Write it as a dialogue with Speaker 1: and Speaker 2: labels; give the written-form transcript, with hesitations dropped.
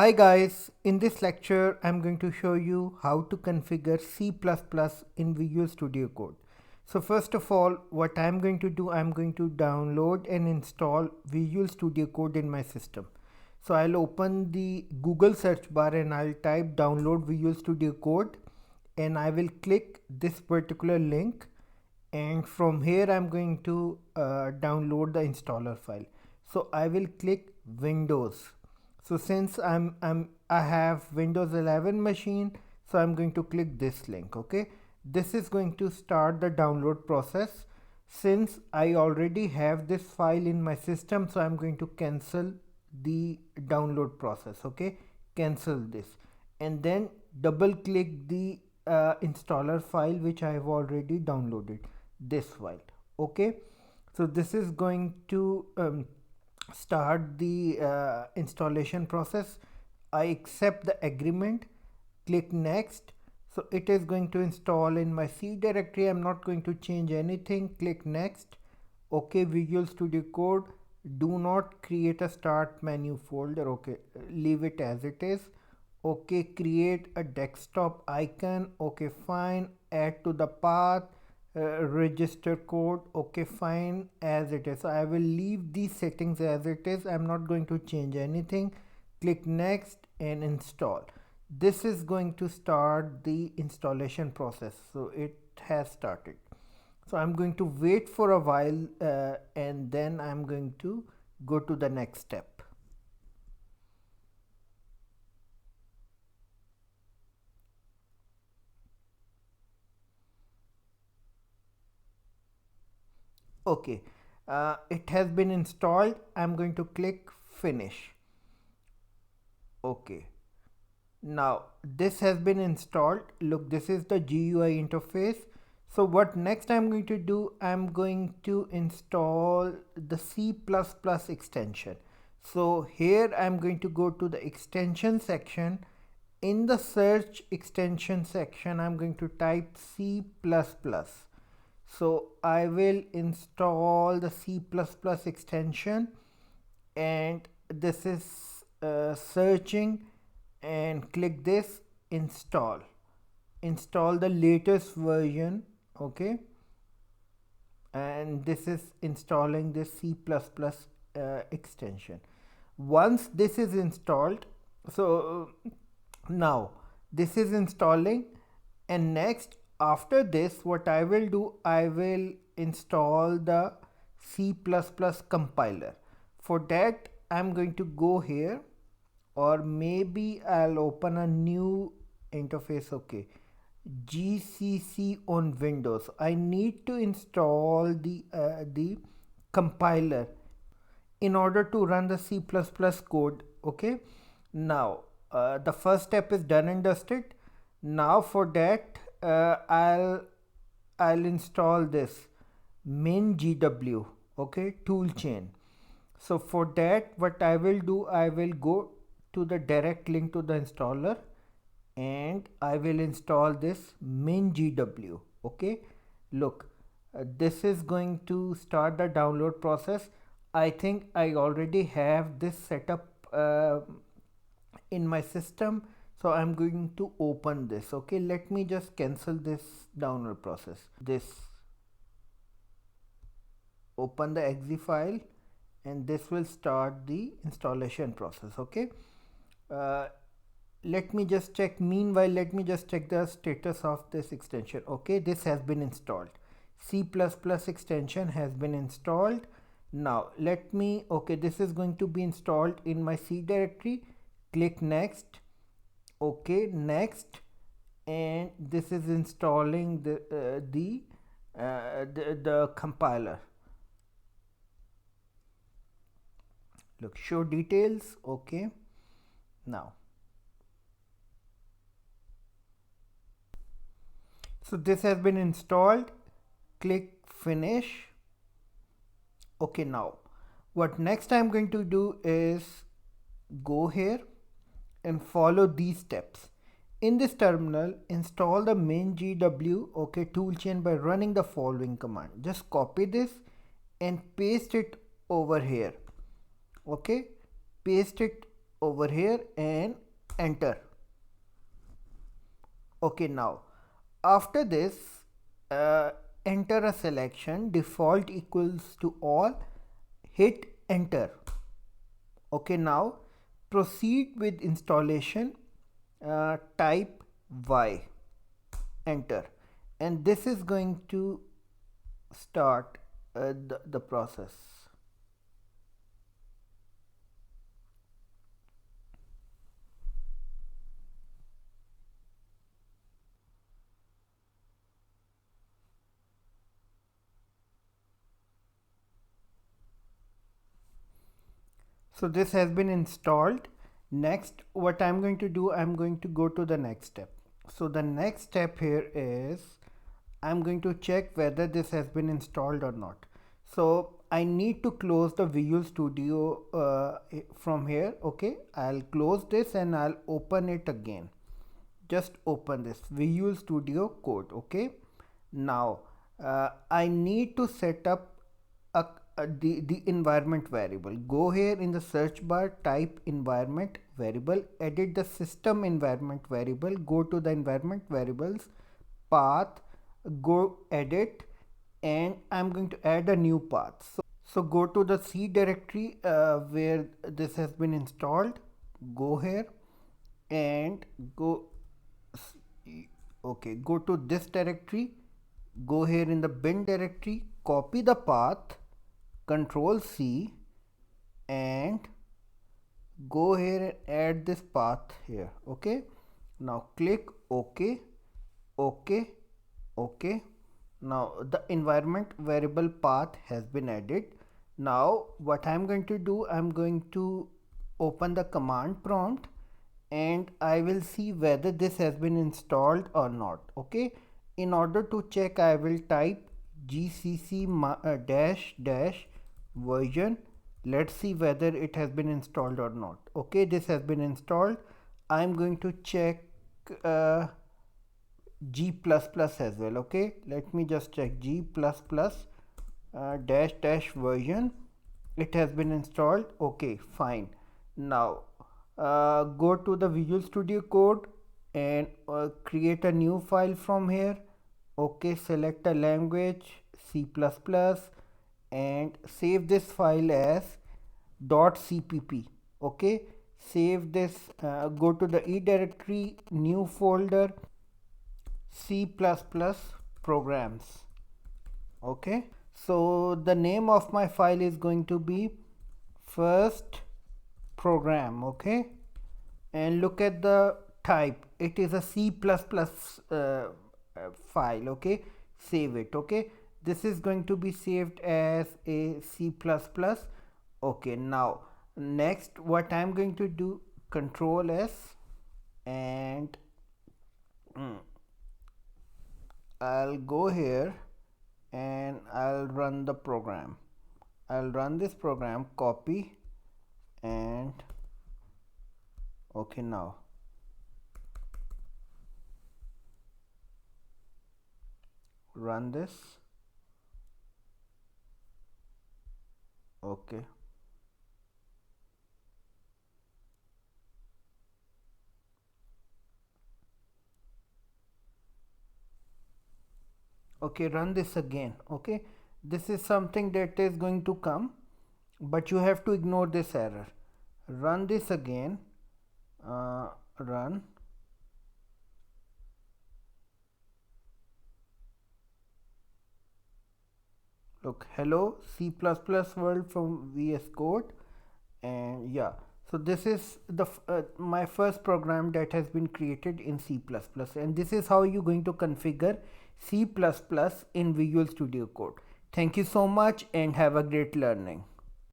Speaker 1: Hi guys, in this lecture I'm going to show you how to configure C++ in Visual Studio Code. So first of all, what I'm going to do, I'm going to download and install Visual Studio Code in my system. So I'll open the Google search bar and I'll type download Visual Studio Code and I will click this particular link, and from here I'm going to download the installer file. So I will click Windows. So since I have Windows 11 machine, so I'm going to click this link. Okay, this is going to start the download process. Since I already have this file in my system, so I'm going to cancel the download process. Okay, cancel this and then double click the installer file which I have already downloaded, this file. Okay, so this is going to start the installation process. I accept the agreement, click next. So it is going to install in my C directory. I'm not going to change anything. Click next. Okay, Visual Studio Code, do not create a start menu folder. Okay, leave it as it is. Okay, create a desktop icon. Okay, fine. Add to the path, register code. Okay, fine, as it is. So I will leave these settings as it is. I'm not going to change anything. Click next and install. This is going to start the installation process. So it has started. So I'm going to wait for a while and then I'm going to go to the next step. Okay, it has been installed. I'm going to click finish. Okay, now this has been installed. Look, this is the GUI interface. So what next I'm going to do, I'm going to install the C++ extension. So here I'm going to go to the extension section. In the search extension section, I'm going to type C++. So I will install the C++ extension, and this is searching, and click this install the latest version. Okay, and this is installing this C++ extension. Once this is installed, so now this is installing, and next after this what I will do, I will install the C++ compiler. For that I'm going to go here, or maybe I'll open a new interface. Okay, GCC on Windows. I need to install the compiler in order to run the C++ code. Okay, now the first step is done and dusted. Now for that I'll install this MinGW. Okay, toolchain. So for that what I will do, I will go to the direct link to the installer and I will install this MinGW. Okay, look, this is going to start the download process. I think I already have this setup in my system, so I'm going to open this. Okay, let me just cancel this download process. This, open the exe file, and this will start the installation process. Okay, uh, let me just check. Meanwhile, let me just check the status of this extension. Okay, this has been installed. C++ extension has been installed. Now let me, okay, this is going to be installed in my C directory. Click next. Okay, next, and this is installing the compiler. Look, show details. Okay, now so this has been installed. Click finish. Okay, now what next I'm going to do is go here and follow these steps. In this terminal, install the MinGW, okay, toolchain by running the following command. Just copy this and paste it over here. Okay, paste it over here and enter. Okay, now after this, enter a selection, default equals to all, hit enter. Okay, now proceed with installation, type Y, enter, and this is going to start the process. So this has been installed. Next, what I'm going to do, I'm going to go to the next step. So the next step here is I'm going to check whether this has been installed or not. So I need to close the Visual Studio from here. Okay, I'll close this and I'll open it again. Just open this Visual Studio Code. Okay, now I need to set up the environment variable. Go here in the search bar, type environment variable, edit the system environment variable, go to the environment variables, path, go edit, and I'm going to add a new path. So go to the C directory where this has been installed, go here and go to this directory, go here in the bin directory, copy the path, Control C, and go here and add this path here. Okay, now click OK, OK, OK. Now the environment variable path has been added. Now what I'm going to do, I'm going to open the command prompt and I will see whether this has been installed or not. Okay, in order to check, I will type gcc dash dash version. Let's see whether it has been installed or not. Okay, this has been installed. I'm going to check G++ as well. Okay, let me just check G++ dash dash version. It has been installed. Okay, fine. Now go to the Visual Studio Code and create a new file from here. Okay, select a language, C++, and save this file as .cpp. Okay, save this, go to the E directory, new folder, C++ programs. Okay, so the name of my file is going to be first program. Okay, and look at the type, it is a C++ file. Okay, save it. Okay, this is going to be saved as a C++. Okay, now next what I'm going to do, Control S, and I'll go here and I'll run the program. I'll run this program, copy, and okay, now run this. Okay, okay, run this again. Okay, this is something that is going to come, but you have to ignore this error. Run this again, run. Look, hello C++ world from VS Code, and yeah, so this is the my first program that has been created in C++, and this is how you're going to configure C++ in Visual Studio Code. Thank you so much and have a great learning.